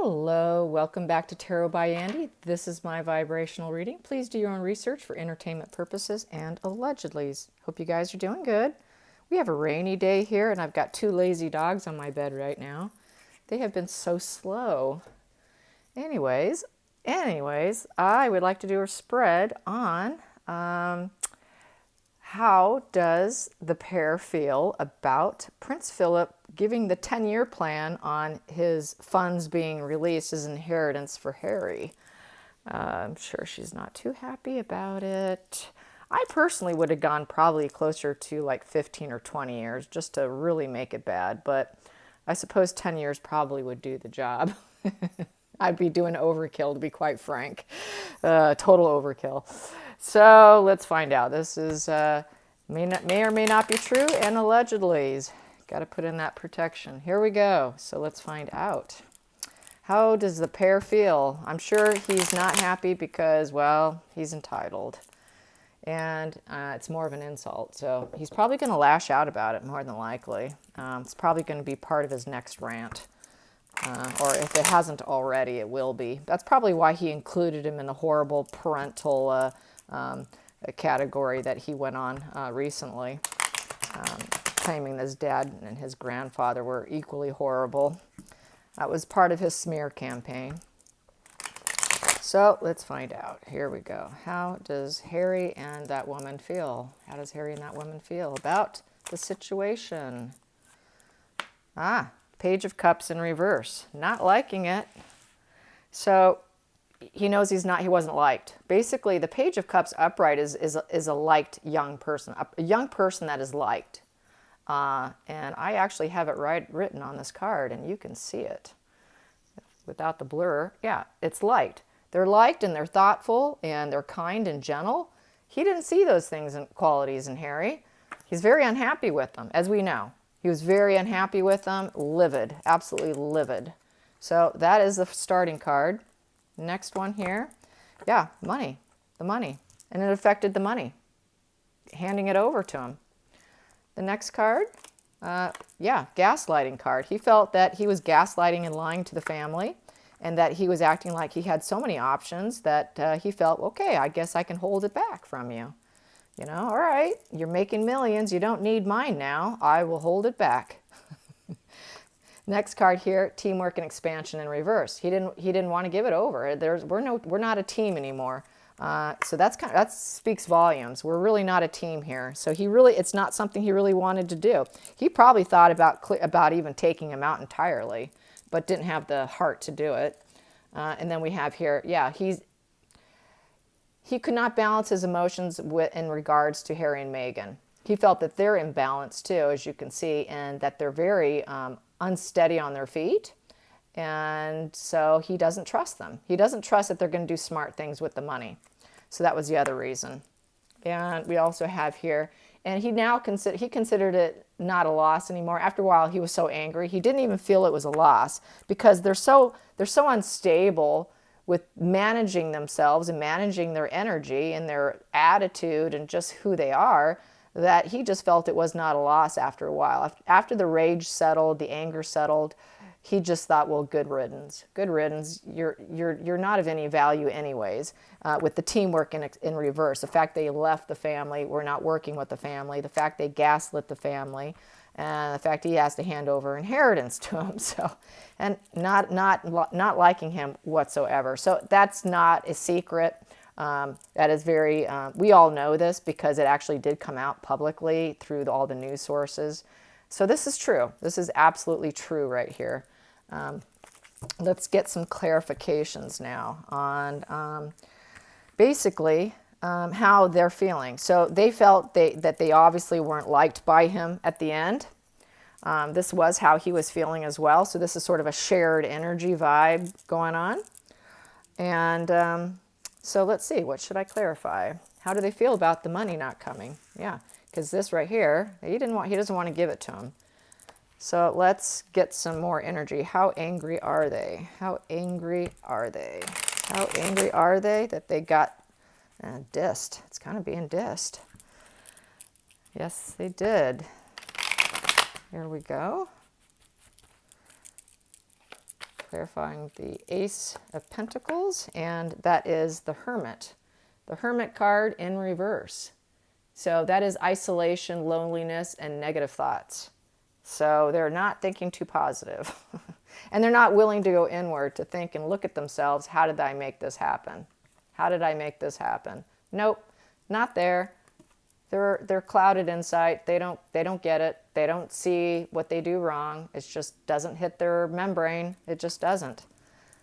Hello, welcome back to Tarot by Andy. This is my vibrational reading. Please do your own research for entertainment purposes and allegedlys. Hope you guys are doing good. We have a rainy day here and I've got two lazy dogs on my bed right now. They have been so slow. Anyways, I would like to do a spread on how does the pair feel about Prince Philip giving the 10-year plan on his funds being released as inheritance for Harry? I'm sure she's not too happy about it. I personally would have gone probably closer to like 15 or 20 years just to really make it bad, but I suppose 10 years probably would do the job. I'd be doing overkill, to be quite frank. Total overkill. So let's find out. This is may or may not be true, and allegedly. Got to put in that protection. Here we go. So let's find out. How does the pair feel? I'm sure he's not happy because, well, he's entitled. And it's more of an insult. So he's probably going to lash out about it more than likely. It's probably going to be part of his next rant. Or if it hasn't already, it will be. That's probably why he included him in the horrible parental category that he went on recently, claiming his dad and his grandfather were equally horrible. That was part of his smear campaign. So let's find out. Here we go. How does Harry and that woman feel? How does Harry and that woman feel about the situation? Page of Cups in reverse. Not liking it. So he knows he wasn't liked. Basically, the Page of Cups upright is a liked young person. A young person that is liked. And I actually have it written on this card, and you can see it. Without the blur, yeah, it's liked. They're liked, and they're thoughtful, and they're kind and gentle. He didn't see those things and qualities in Harry. He's very unhappy with them, as we know. He was very unhappy with them, livid, absolutely livid. So that is the starting card. Next one here. Yeah, money, the money. And it affected the money, handing it over to him. The next card, gaslighting card. He felt that he was gaslighting and lying to the family and that he was acting like he had so many options that he felt, okay, I guess I can hold it back from you. You know, all right, you're making millions. You don't need mine now. I will hold it back. Next card here, teamwork and expansion in reverse. He didn't want to give it over. We're not a team anymore. So that speaks volumes. We're really not a team here. So it's not something he really wanted to do. He probably thought about even taking him out entirely, but didn't have the heart to do it. And then we have here, he could not balance his emotions in regards to Harry and Meghan. He felt that they're imbalanced too, as you can see, and that they're very unsteady on their feet. And so he doesn't trust them. He doesn't trust that they're going to do smart things with the money. So that was the other reason. And we also have here, and he considered it not a loss anymore. After a while, he was so angry. He didn't even feel it was a loss because they're so unstable with managing themselves and managing their energy and their attitude and just who they are, that he just felt it was not a loss after a while. After the rage settled, the anger settled, he just thought, well, good riddance. Good riddance. You're not of any value anyways. With the teamwork in reverse, the fact they left the family, we're not working with the family, the fact they gaslit the family, and the fact he has to hand over inheritance to him. So, and not liking him whatsoever. So that's not a secret. That is very, we all know this because it actually did come out publicly through all the news sources. So this is true. This is absolutely true right here. Let's get some clarifications now on basically how they're feeling. So they felt that they obviously weren't liked by him at the end. This was how he was feeling as well. So this is sort of a shared energy vibe going on. And so let's see, what should I clarify? How do they feel about the money not coming? Yeah, because this right here, he doesn't want to give it to him. So let's get some more energy. How angry are they? How angry are they? How angry are they that they got dissed? It's kind of being dissed. Yes, they did. Here we go. clarifying the Ace of Pentacles, and that is the Hermit. The Hermit card in reverse. So that is isolation, loneliness, and negative thoughts. So they're not thinking too positive. And they're not willing to go inward to think and look at themselves. How did I make this happen? How did I make this happen? Nope, not there. They're clouded inside. They don't get it. They don't see what they do wrong. It just doesn't hit their membrane. It just doesn't.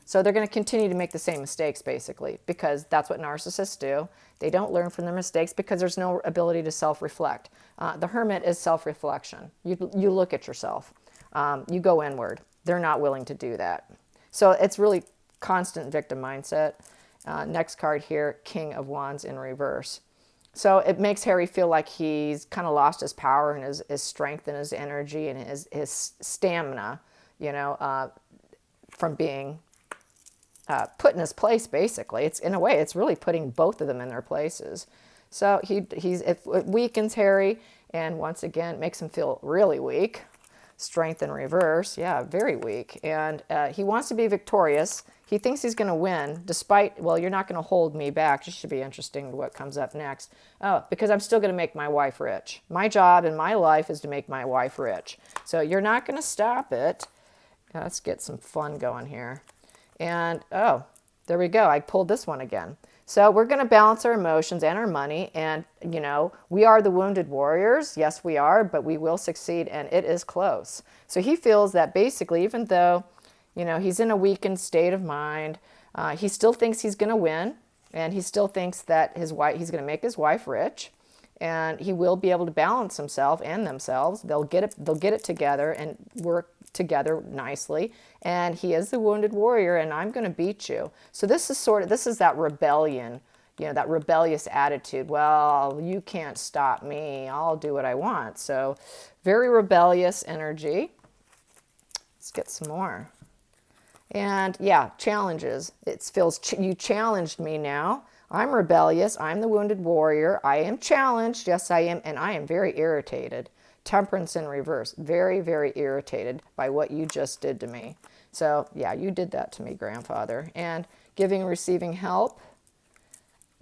So they're going to continue to make the same mistakes, basically, because that's what narcissists do. They don't learn from their mistakes because there's no ability to self-reflect. The Hermit is self-reflection. You look at yourself. You go inward. They're not willing to do that. So it's really constant victim mindset. Next card here, King of Wands in reverse. So it makes Harry feel like he's kind of lost his power and his strength and his energy and his stamina, you know, from being put in his place, basically. It's, in a way, it's really putting both of them in their places. So it weakens Harry, and once again, makes him feel really weak. Strength in reverse, yeah, very weak. And he wants to be victorious. He thinks he's going to win, despite, well, you're not going to hold me back. This should be interesting what comes up next. Oh, because I'm still going to make my wife rich. My job in my life is to make my wife rich. So you're not going to stop it. Let's get some fun going here. And, oh, there we go. I pulled this one again. So we're going to balance our emotions and our money. And, you know, we are the wounded warriors. Yes, we are, but we will succeed. And it is close. So he feels that basically, even though, you know, he's in a weakened state of mind, he still thinks he's going to win. And he still thinks that he's going to make his wife rich. And he will be able to balance himself and themselves. They'll get it together and work together nicely. And he is the wounded warrior, and I'm going to beat you. So this is that rebellion, you know, that rebellious attitude. Well, you can't stop me. I'll do what I want. So very rebellious energy. Let's get some more. And yeah, challenges. It feels you challenged me now. I'm rebellious. I'm the wounded warrior. I am challenged. Yes, I am. And I am very irritated. Temperance in reverse. Very, very irritated by what you just did to me. So yeah, you did that to me, grandfather. And giving and receiving help.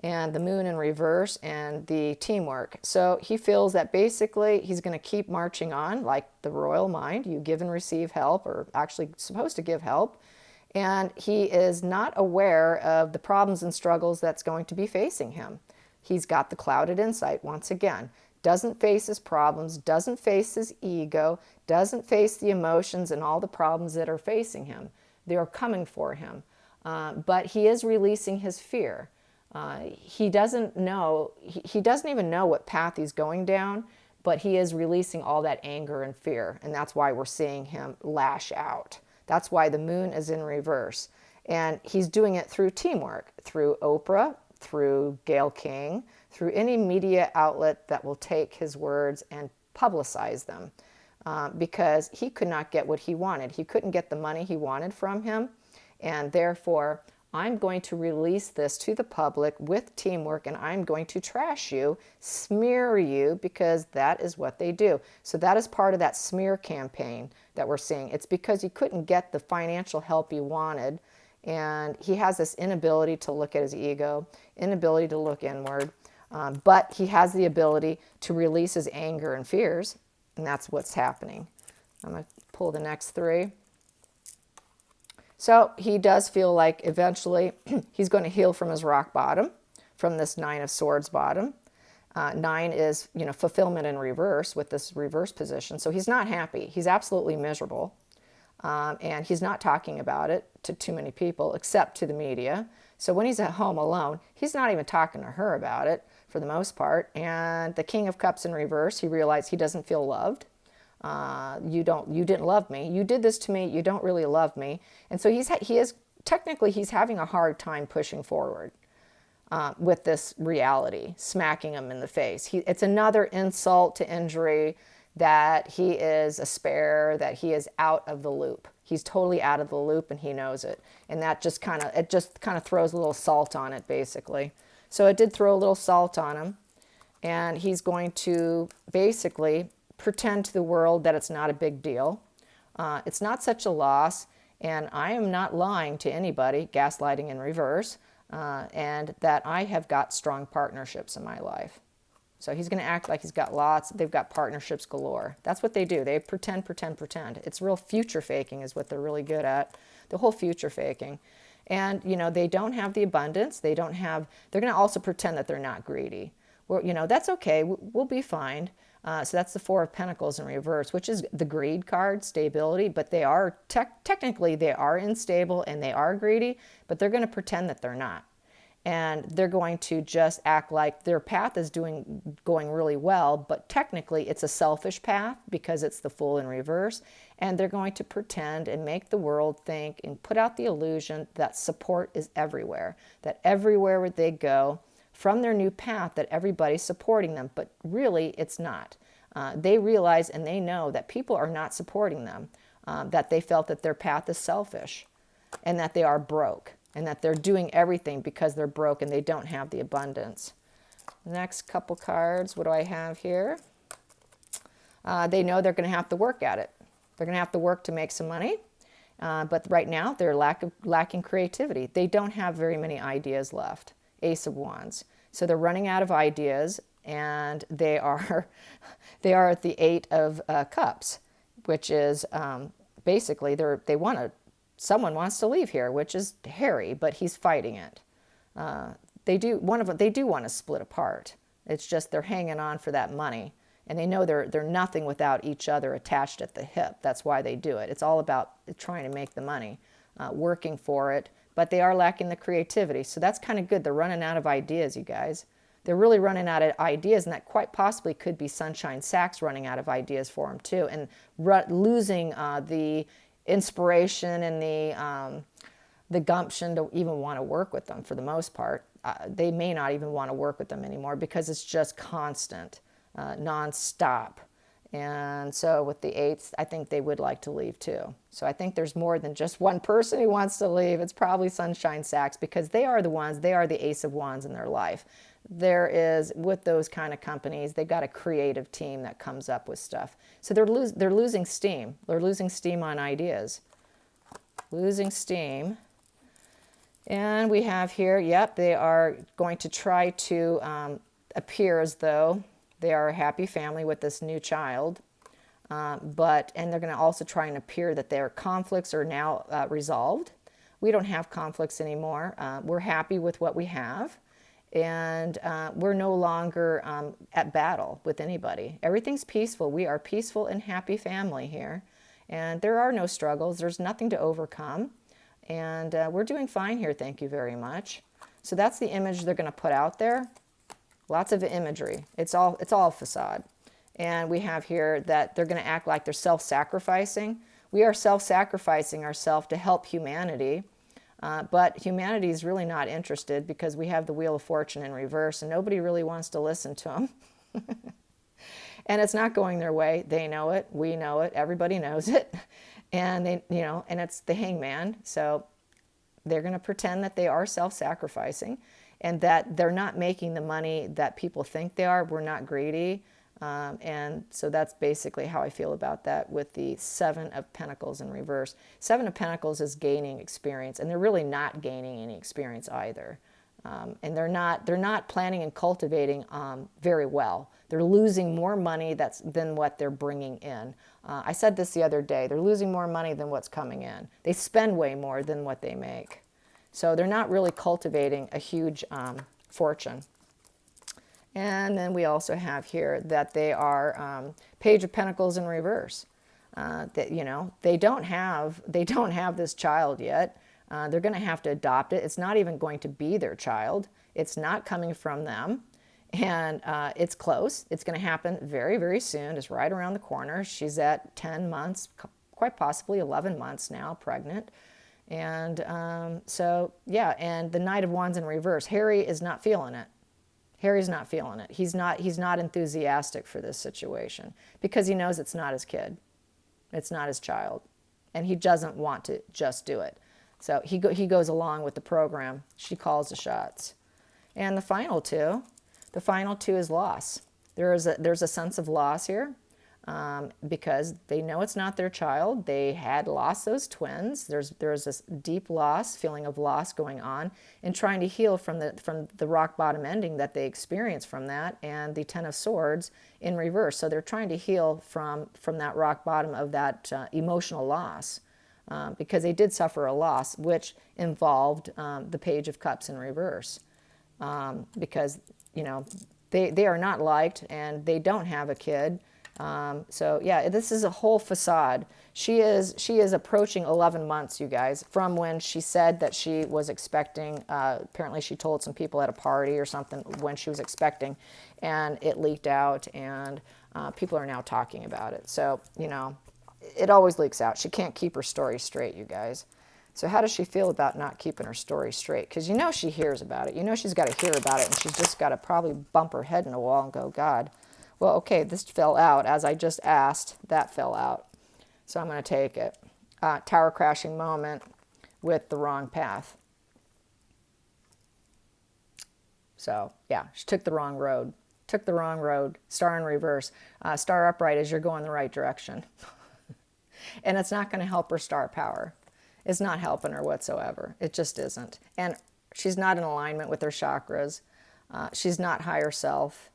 And the moon in reverse and the teamwork. So he feels that basically he's going to keep marching on like the royal mind. You give and receive help, or actually supposed to give help. And he is not aware of the problems and struggles that's going to be facing him. He's got the clouded insight once again. Doesn't face his problems, doesn't face his ego, doesn't face the emotions and all the problems that are facing him. They're coming for him. But he is releasing his fear. He doesn't know, he doesn't even know what path he's going down, but he is releasing all that anger and fear. And that's why we're seeing him lash out. That's why the moon is in reverse. And he's doing it through teamwork, through Oprah, through Gayle King, through any media outlet that will take his words and publicize them. Because he could not get what he wanted. He couldn't get the money he wanted from him. And therefore, I'm going to release this to the public with teamwork, and I'm going to trash you, smear you, because that is what they do. So that is part of that smear campaign that we're seeing. It's because he couldn't get the financial help he wanted, and he has this inability to look at his ego, inability to look inward, but he has the ability to release his anger and fears, and that's what's happening. I'm going to pull the next three. So he does feel like eventually he's going to heal from his rock bottom, from this Nine of Swords bottom. Nine is, you know, fulfillment in reverse with this reverse position. So he's not happy. He's absolutely miserable. And he's not talking about it to too many people except to the media. So when he's at home alone, he's not even talking to her about it for the most part. And the King of Cups in reverse, he realized he doesn't feel loved. You didn't love me. You did this to me. You don't really love me. And so he's having a hard time pushing forward with this reality, smacking him in the face. It's another insult to injury that he is a spare, that he is out of the loop. He's totally out of the loop, and he knows it. And that just kind of throws a little salt on it, basically. So it did throw a little salt on him, and he's going to basically pretend to the world that it's not a big deal. It's not such a loss. And I am not lying to anybody, gaslighting in reverse, and that I have got strong partnerships in my life. So he's going to act like he's got lots, they've got partnerships galore. That's what they do. They pretend, pretend, pretend. It's real future faking is what they're really good at, the whole future faking. And, you know, they don't have the abundance. They don't have, they're going to also pretend that they're not greedy. Well, you know, that's okay. We'll be fine. So that's the Four of Pentacles in reverse, which is the greed card, stability. But they are, technically, they are unstable and they are greedy, but they're going to pretend that they're not. And they're going to just act like their path is going really well, but technically it's a selfish path because it's the Fool in reverse. And they're going to pretend and make the world think and put out the illusion that support is everywhere, that everywhere where they go from their new path that everybody's supporting them, but really it's not. They realize and they know that people are not supporting them, that they felt that their path is selfish and that they are broke. And that they're doing everything because they're broke and they don't have the abundance. Next couple cards, what do I have here? They know they're going to have to work at it. They're going to have to work to make some money. But right now, they're lacking creativity. They don't have very many ideas left. Ace of Wands. So they're running out of ideas, and they are at the Eight of Cups, which is basically they want to. Someone wants to leave here, which is Harry, but he's fighting it. They do want to split apart. It's just they're hanging on for that money, and they know they're nothing without each other attached at the hip. That's why they do it. It's all about trying to make the money, working for it, but they are lacking the creativity. So that's kind of good. They're running out of ideas, you guys. They're really running out of ideas, and that quite possibly could be Sunshine Sachs running out of ideas for them too, and losing the inspiration and the gumption to even want to work with them for the most part. They may not even want to work with them anymore because it's just constant, non-stop. And so with the Eights, I think they would like to leave too. So I think there's more than just one person who wants to leave. It's probably Sunshine Sachs because they are the Ace of Wands in their life. There is, with those kind of companies, they've got a creative team that comes up with stuff. So they're losing steam. They're losing steam on ideas. Losing steam. And we have here, yep, they are going to try to appear as though they are a happy family with this new child. And they're going to also try and appear that their conflicts are now resolved. We don't have conflicts anymore. We're happy with what we have. And we're no longer at battle with anybody. Everything's peaceful. We are peaceful and happy family here. And there are no struggles. There's nothing to overcome. And we're doing fine here, thank you very much. So that's the image they're going to put out there. Lots of imagery. It's all facade. And we have here that they're going to act like they're self-sacrificing. We are self-sacrificing ourselves to help humanity. But humanity is really not interested because we have the Wheel of Fortune in reverse and nobody really wants to listen to them. And it's not going their way. They know it. We know it. Everybody knows it. And and it's the Hangman. So they're going to pretend that they are self-sacrificing and that they're not making the money that people think they are. We're not greedy. And so that's basically how I feel about that with the Seven of Pentacles in reverse. Seven of Pentacles is gaining experience, and they're really not gaining any experience either. And they're not planning and cultivating very well. They're losing more money than what they're bringing in. I said this the other day. They're losing more money than what's coming in. They spend way more than what they make. So they're not really cultivating a huge fortune. And then we also have here that they are Page of Pentacles in reverse. That they don't have this child yet. They're going to have to adopt it. It's not even going to be their child. It's not coming from them, and it's close. It's going to happen very, very soon. It's right around the corner. She's at 10 months, quite possibly 11 months now, pregnant. And so yeah. And the Knight of Wands in reverse. Harry is not feeling it. Harry's not feeling it. He's not enthusiastic for this situation because he knows it's not his kid. It's not his child. And he doesn't want to just do it. So he goes along with the program. She calls the shots. And the final two is loss. There's a sense of loss here. because they know it's not their child. They had lost those twins. There's this deep loss, feeling of loss going on, and trying to heal from the rock bottom ending that they experienced from that, and the Ten of Swords in reverse. So they're trying to heal from that rock bottom of that emotional loss, because they did suffer a loss, which involved the Page of Cups in reverse, because they are not liked and they don't have a kid. So yeah, this is a whole facade. She is approaching 11 months, you guys, from when she said that she was expecting. Apparently she told some people at a party or something when she was expecting, and it leaked out, and people are now talking about it. So, it always leaks out. She can't keep her story straight, you guys. So how does she feel about not keeping her story straight? Because she hears about it. She's got to hear about it, and she's just got to probably bump her head in the wall and go, God, well, okay, this fell out. As I just asked, that fell out. So I'm going to take it. Tower crashing moment with the wrong path. So, yeah, she took the wrong road. Took the wrong road. Star in reverse. Star upright as you're going the right direction. And it's not going to help her star power. It's not helping her whatsoever. It just isn't. And she's not in alignment with her chakras. She's not higher self.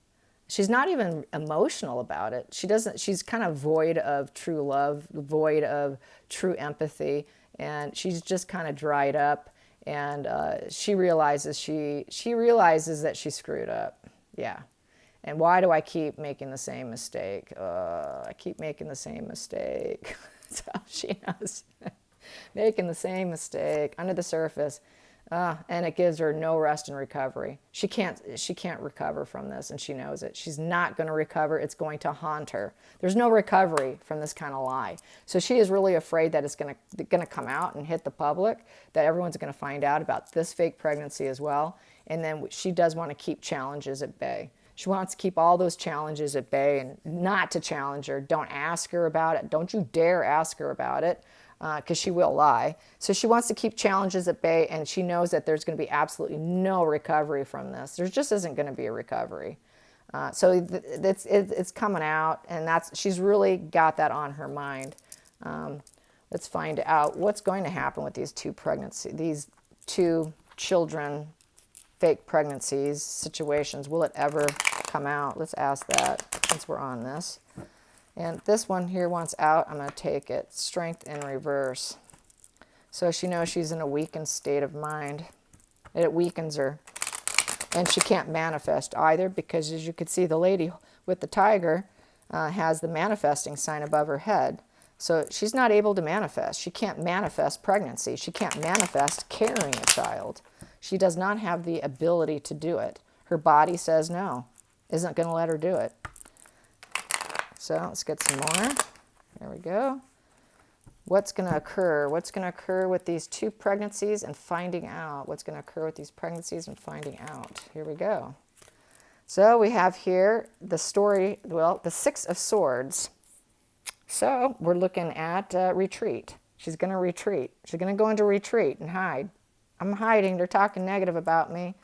She's not even emotional about it. She's kind of void of true love, void of true empathy, and she's just kind of dried up, and she realizes that she screwed up. Yeah. And why do I keep making the same mistake? I keep making the same mistake. So she knows. Making the same mistake under the surface. And it gives her no rest and recovery. She can't recover from this, and she knows it. She's not going to recover. It's going to haunt her. There's no recovery from this kind of lie. So she is really afraid that it's going to come out and hit the public, that everyone's going to find out about this fake pregnancy as well. And then she does want to keep challenges at bay. She wants to keep all those challenges at bay and not to challenge her. Don't ask her about it. Don't you dare ask her about it. Because she will lie. So she wants to keep challenges at bay, and she knows that there's going to be absolutely no recovery from this. There just isn't going to be a recovery. So it's coming out, and she's really got that on her mind. Let's find out what's going to happen with these two children, fake pregnancies situations. Will it ever come out? Let's ask that since we're on this. And this one here wants out. I'm going to take it. Strength in reverse. So she knows she's in a weakened state of mind. It weakens her. And she can't manifest either, because as you can see, the lady with the tiger has the manifesting sign above her head. So she's not able to manifest. She can't manifest pregnancy. She can't manifest carrying a child. She does not have the ability to do it. Her body says no, isn't going to let her do it. So let's get some more. There we go. What's going to occur? What's going to occur with these two pregnancies and finding out? What's going to occur with these pregnancies and finding out? Here we go. So we have here the story, the Six of Swords. So we're looking at retreat. She's going to retreat. She's going to go into retreat and hide. I'm hiding. They're talking negative about me.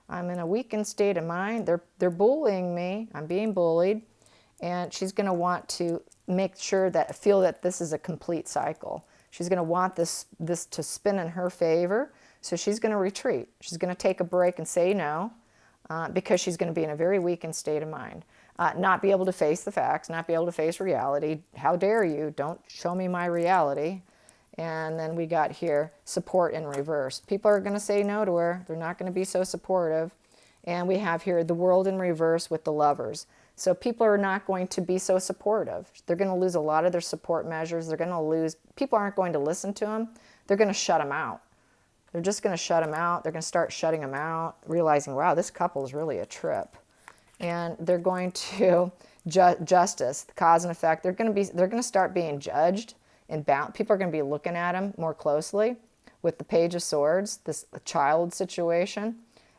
I'm in a weakened state of mind. They're bullying me. I'm being bullied. And she's going to want to feel that this is a complete cycle. She's going to want this to spin in her favor. So she's going to retreat. She's going to take a break and say no, because she's going to be in a very weakened state of mind. Not be able to face the facts, not be able to face reality. How dare you? Don't show me my reality. And then we got here, support in reverse. People are going to say no to her. They're not going to be so supportive. And we have here the world in reverse with the Lovers. So people are not going to be so supportive. They're going to lose a lot of their support measures. People aren't going to listen to them. They're going to shut them out. They're just going to shut them out. They're going to start shutting them out, realizing, wow, this couple is really a trip. And they're going to justice, the cause and effect. They're going to start being judged and bound. People are going to be looking at them more closely with the Page of Swords, this child situation.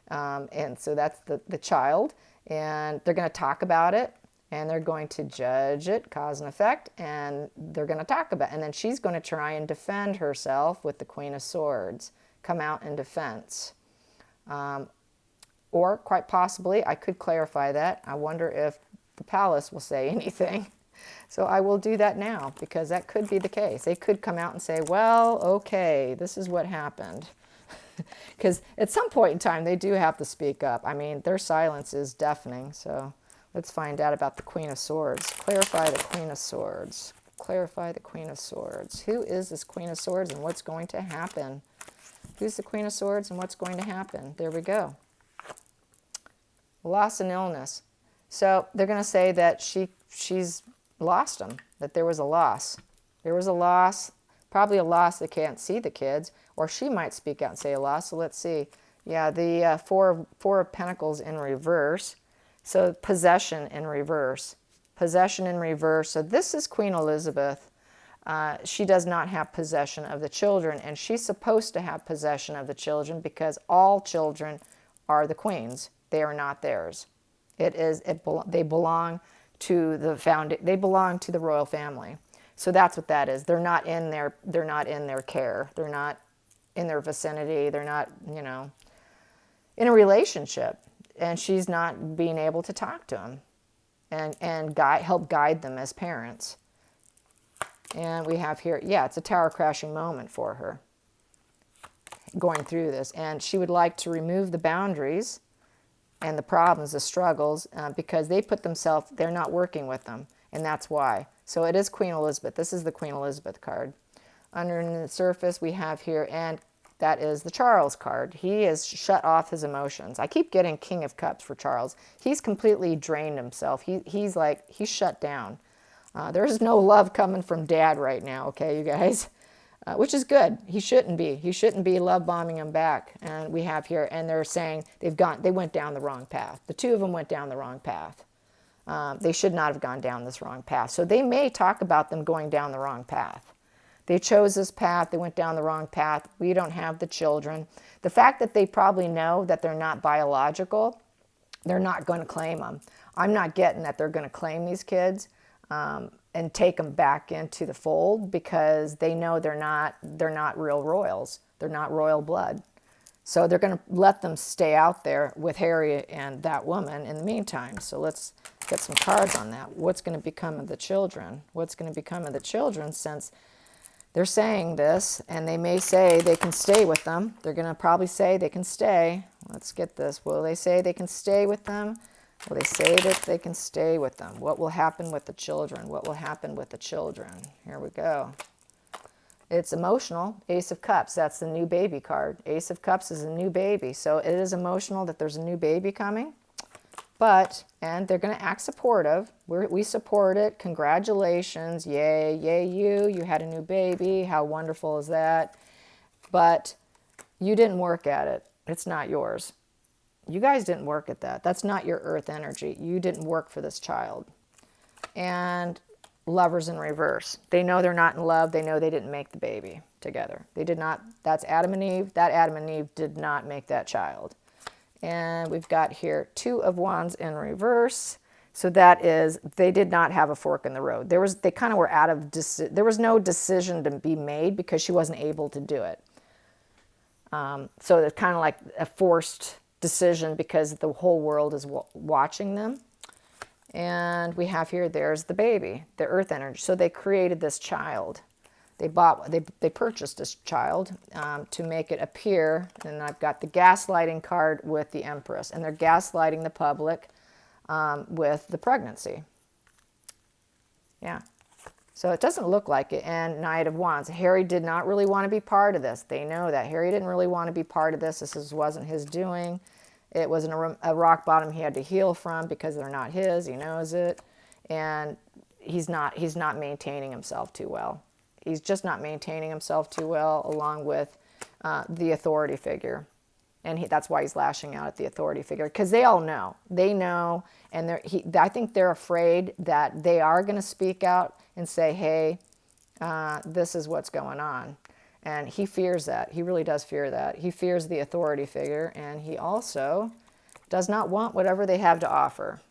And so that's the child. And they're going to talk about it, and they're going to judge it, cause and effect, and they're going to talk about it. And then she's going to try and defend herself with the Queen of Swords, come out in defense. Or quite possibly, I could clarify that. I wonder if the palace will say anything. So I will do that now, because that could be the case. They could come out and say, well, okay, this is what happened. Because at some point in time, they do have to speak up. I mean, their silence is deafening. So let's find out about the Queen of Swords. Clarify the Queen of Swords. Clarify the Queen of Swords. Who is this Queen of Swords and what's going to happen? Who's the Queen of Swords and what's going to happen? There we go. Loss and illness. So they're going to say that she's lost them, that there was a loss. There was a loss, probably a loss. They can't see the kids, or she might speak out and say a loss. So let's see. Yeah, the four of Pentacles in reverse. So possession in reverse. Possession in reverse. So this is Queen Elizabeth. She does not have possession of the children, and she's supposed to have possession of the children because all children are the queen's. They are not theirs. They belong to they belong to the royal family. So that's what that is. They're not in their care. They're not in their vicinity. They're not, in a relationship. And she's not being able to talk to them and help guide them as parents. And we have here, yeah, it's a tower crashing moment for her going through this. And she would like to remove the boundaries and the problems, the struggles, because they put themselves, they're not working with them, and that's why. So it is Queen Elizabeth. This is the Queen Elizabeth card. Under the surface we have here, and that is the Charles card. He has shut off his emotions. I keep getting King of Cups for Charles. He's completely drained himself. He's shut down. There's no love coming from Dad right now, okay, you guys? Which is good. He shouldn't be. He shouldn't be love bombing him back. And we have here, and they're saying they went down the wrong path. The two of them went down the wrong path. They should not have gone down this wrong path. So they may talk about them going down the wrong path. They chose this path. They went down the wrong path. We don't have the children. The fact that they probably know that they're not biological, they're not going to claim them. I'm not getting that they're going to claim these kids. And take them back into the fold because they know they're not real royals. They're not royal blood. So they're going to let them stay out there with Harry and that woman in the meantime. So let's get some cards on that. What's going to become of the children? What's going to become of the children, since they're saying this, and they may say they can stay with them. They're going to probably say they can stay. Let's get this. Will they say they can stay with them? Will they say that they can stay with them? What will happen with the children? What will happen with the children? Here we go. It's emotional. Ace of Cups, that's the new baby card. Ace of Cups is a new baby. So it is emotional that there's a new baby coming. And they're going to act supportive. We support it. Congratulations. Yay, yay you had a new baby. How wonderful is that? But you didn't work at it. It's not yours. You guys didn't work at that. That's not your earth energy. You didn't work for this child. And Lovers in reverse. They know they're not in love. They know they didn't make the baby together. They did not. That's Adam and Eve. That Adam and Eve did not make that child. And we've got here Two of Wands in reverse. So that is, they did not have a fork in the road. They kind of were out of, there was no decision to be made because she wasn't able to do it. So it's kind of like a forced decision because the whole world is watching them. And we have here, there's the baby, the earth energy. So they created this child. They purchased this child to make it appear. And I've got the gaslighting card with the Empress. And they're gaslighting the public with the pregnancy. Yeah. So it doesn't look like it. And Knight of Wands. Harry did not really want to be part of this. They know that. Harry didn't really want to be part of this. This wasn't his doing. It wasn't a rock bottom he had to heal from because they're not his. He knows it. And he's not maintaining himself too well. He's just not maintaining himself too well, along with the authority figure. And that's why he's lashing out at the authority figure, because they all know. They know, and I think they're afraid that they are going to speak out and say, hey, this is what's going on. And he fears that. He really does fear that. He fears the authority figure, and he also does not want whatever they have to offer.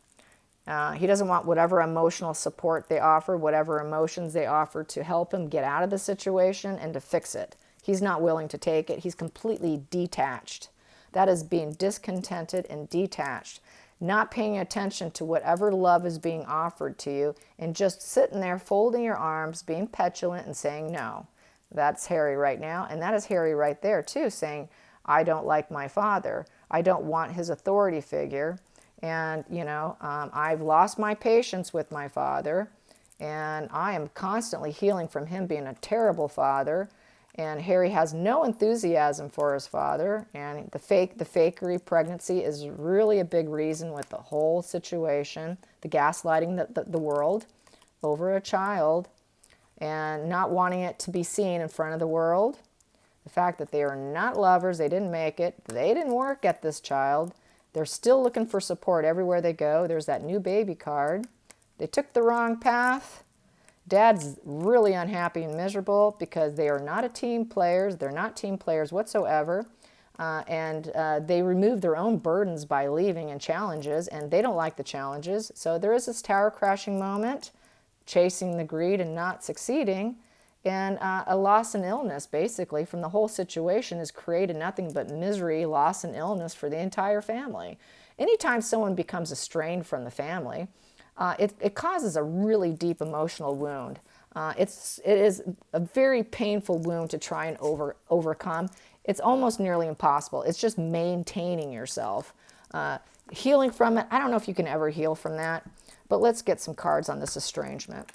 He doesn't want whatever emotional support they offer, whatever emotions they offer to help him get out of the situation and to fix it. He's not willing to take it. He's completely detached. That is being discontented and detached. not paying attention to whatever love is being offered to you, and just sitting there folding your arms, being petulant and saying no. That's Harry right now, and that is Harry right there too, saying, I don't like my father. I don't want his authority figure, and I've lost my patience with my father, and I am constantly healing from him being a terrible father. And Harry has no enthusiasm for his father, and the fakery pregnancy is really a big reason with the whole situation, the gaslighting the world over a child, and not wanting it to be seen in front of the world. The fact that they are not lovers, they didn't make it, they didn't work at this child. They're still looking for support everywhere they go. There's that new baby card. They took the wrong path. Dad's really unhappy and miserable because they are not team players. They're not team players whatsoever. And they remove their own burdens by leaving and challenges, and they don't like the challenges. So there is this tower crashing moment, chasing the greed and not succeeding. And a loss and illness, basically, from the whole situation has created nothing but misery, loss, and illness for the entire family. Anytime someone becomes estranged from the family, it causes a really deep emotional wound. It is a very painful wound to try and overcome. It's almost nearly impossible. It's just maintaining yourself. Healing from it, I don't know if you can ever heal from that, but let's get some cards on this estrangement.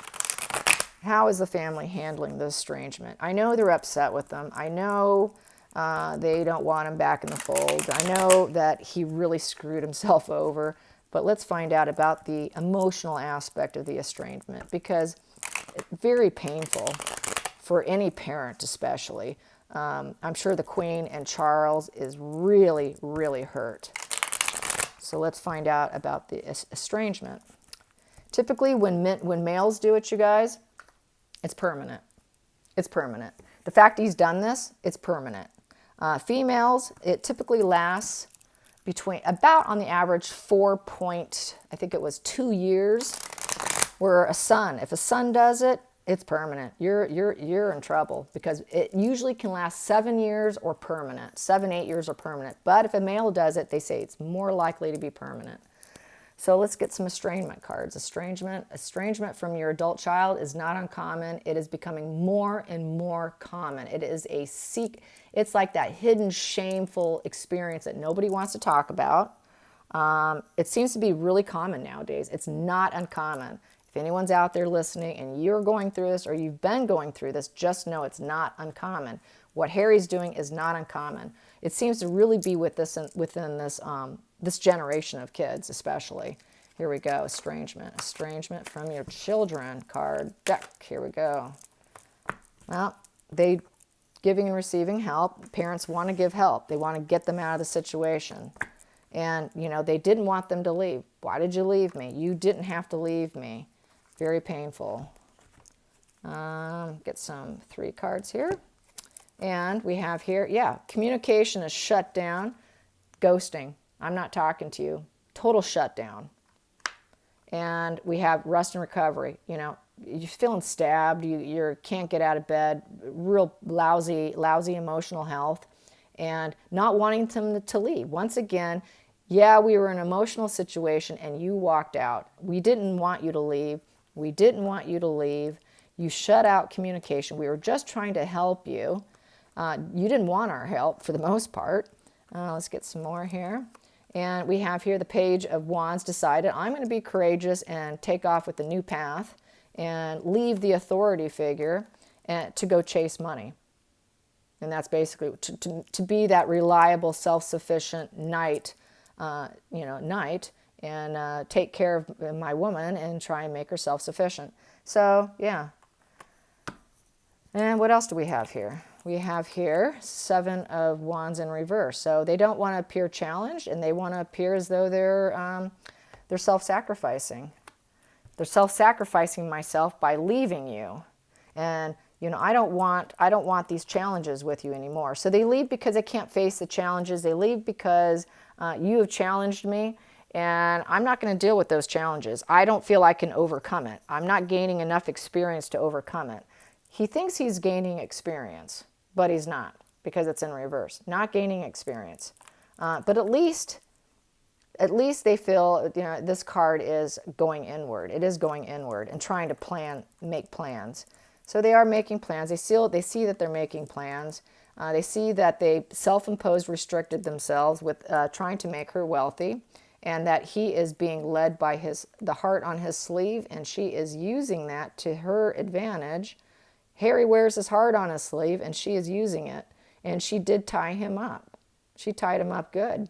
How is the family handling the estrangement? I know they're upset with them. I know they don't want him back in the fold. I know that he really screwed himself over. But let's find out about the emotional aspect of the estrangement, because it's very painful for any parent especially. I'm sure the Queen and Charles is really, really hurt. So let's find out about the estrangement. Typically when males do it, you guys, it's permanent. It's permanent. The fact he's done this, it's permanent. Females, it typically lasts between about on the average 2 years. Where a son, if a son does it, it's permanent. You're in trouble, because it usually can last 7 years or permanent, 7-8 years or permanent. But if a male does it, they say it's more likely to be permanent. So let's get some estrangement cards. Estrangement from your adult child is not uncommon. It is becoming more and more common. It is it's like that hidden, shameful experience that nobody wants to talk about. It seems to be really common nowadays. It's not uncommon. If anyone's out there listening and you're going through this or you've been going through this, just know it's not uncommon. What Harry's doing is not uncommon. It seems to really be within this generation of kids especially. Here we go, estrangement. Estrangement from your children card deck. Here we go. Well, they giving and receiving help. Parents want to give help. They want to get them out of the situation. And, they didn't want them to leave. Why did you leave me? You didn't have to leave me. Very painful. Get some 3 cards here. And we have here, communication is shut down. Ghosting. I'm not talking to you. Total shutdown. And we have rest and recovery. You're feeling stabbed. You can't get out of bed. Real lousy emotional health. And not wanting them to leave. Once again, we were in an emotional situation and you walked out. We didn't want you to leave. We didn't want you to leave. You shut out communication. We were just trying to help you. You didn't want our help for the most part. Let's get some more here. And we have here the Page of Wands decided, I'm going to be courageous and take off with the new path and leave the authority figure and to go chase money. And that's basically to be that reliable, self-sufficient knight, and take care of my woman and try and make her self-sufficient. So, yeah. And what else do we have here? We have here 7 of Wands in reverse. So they don't want to appear challenged, and they want to appear as though they're self-sacrificing. They're self-sacrificing myself by leaving you. And I don't want these challenges with you anymore. So they leave because they can't face the challenges. They leave because you have challenged me, and I'm not going to deal with those challenges. I don't feel I can overcome it. I'm not gaining enough experience to overcome it. He thinks he's gaining experience, but he's not, because it's in reverse. Not gaining experience. But at least at least they feel, this card is going inward. It is going inward and trying to make plans. So they are making plans. They see that they're making plans. They see that they self-imposed, restricted themselves with trying to make her wealthy, and that he is being led by the heart on his sleeve, and she is using that to her advantage. Harry wears his heart on his sleeve, and she is using it, and she did tie him up. She tied him up good,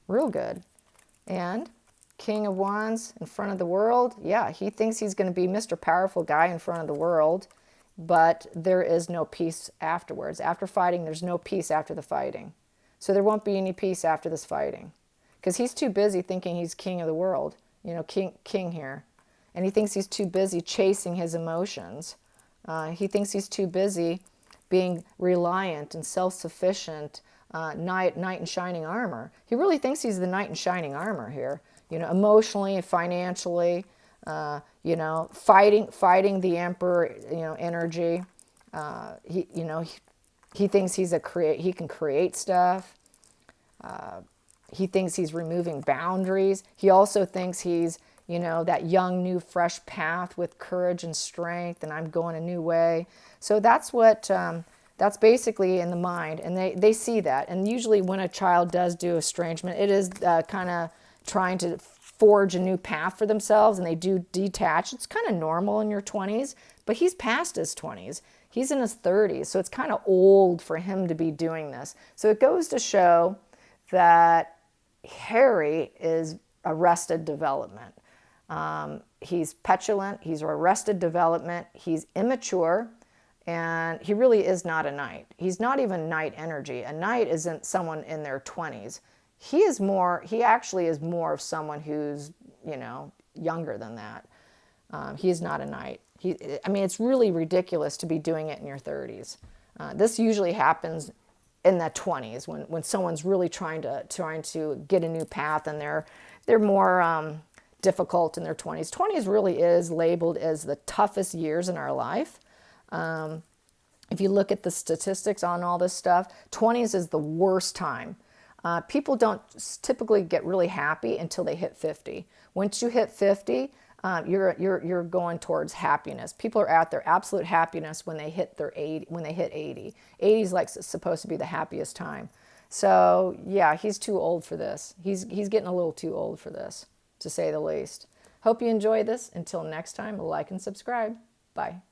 real good. And King of Wands in front of the world, yeah, he thinks he's going to be Mr. Powerful Guy in front of the world, but there is no peace afterwards. After fighting, there's no peace after the fighting. So there won't be any peace after this fighting, because he's too busy thinking he's king of the world, king here. And he thinks he's too busy chasing his emotions. He thinks he's too busy being reliant and self-sufficient, knight in shining armor. He really thinks he's the knight in shining armor here, emotionally and financially, fighting the emperor, energy. He thinks he can create stuff. He thinks he's removing boundaries. He also thinks he's, that young, new, fresh path with courage and strength, and I'm going a new way. So that's what, that's basically in the mind, and they see that. And usually when a child does do estrangement, it is kind of trying to forge a new path for themselves, and they do detach. It's kind of normal in your 20s, but he's past his 20s. He's in his 30s, so it's kind of old for him to be doing this. So it goes to show that Harry is arrested development. He's petulant, he's arrested development, he's immature, and he really is not a knight. He's not even knight energy. A knight isn't someone in their 20s. He actually is more of someone who's, younger than that. He is not a knight. It's really ridiculous to be doing it in your 30s. This usually happens in the 20s when someone's really trying to get a new path, and they're more difficult in their 20s. 20s really is labeled as the toughest years in our life. If you look at the statistics on all this stuff, 20s is the worst time. People don't typically get really happy until they hit 50. Once you hit 50, you're going towards happiness. People are at their absolute happiness when they hit 80. 80 is like supposed to be the happiest time. So yeah, he's too old for this. He's getting a little too old for this, to say the least. Hope you enjoyed this. Until next time, like and subscribe. Bye.